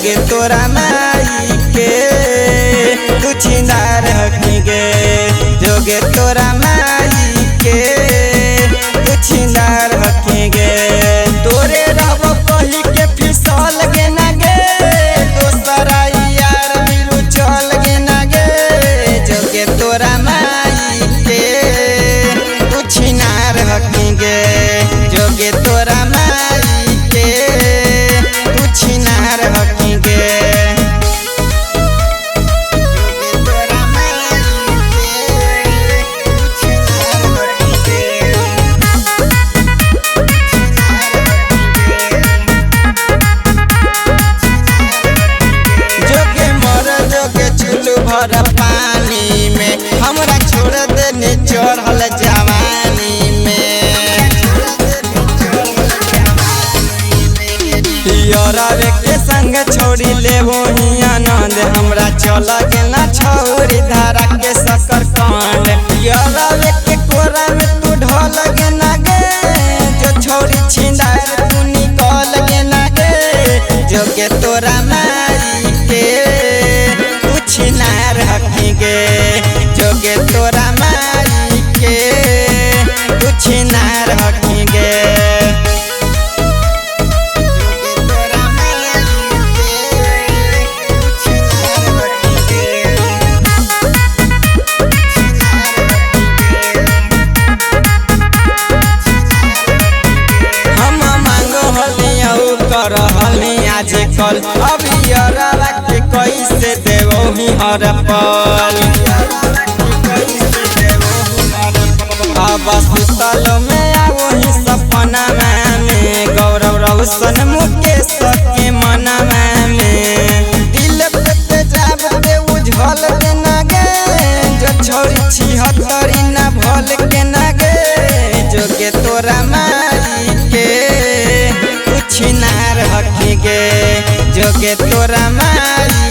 जोगे तोरा माई के तू छिंदार हकीगे जोगे तोरा माई के तू छिंदार हकीगे तोरे रहब कही के फिसल गे ना गे दोसरा यार मिलू चल गे ना गे जोगे तोरा माई के तू छिनार हकीगे जोगे तोरा माई के तू छिनार हकीगे भर पानी में हमरा छोड़ देने चढ़ल जवानी में यारे के संग छोड़ी ले वही आनंद हमरा चल गेला छौरी धारा के सकर कांड यारे के कोरा में तू ढल गे ना गे जो छौरी छिंदार तू निकल गे ना गे जोगे तोरा माई के छिनार हकीगे जोगे तोरा माई के तू छिनार हकीगे हम मांगो हलिया कर हलिया जे कल अभी अरवा के कैसे देवही हर पल अब सुतल में आवही सपना में गौरव रोशन मुकेश के मना में दिल पे तेजाब पे उझल के ना गे जो छोरी 76 ना भल के ना गे जोगे तोरा माई के तू छिनार हकीगे जोगे तोरा माई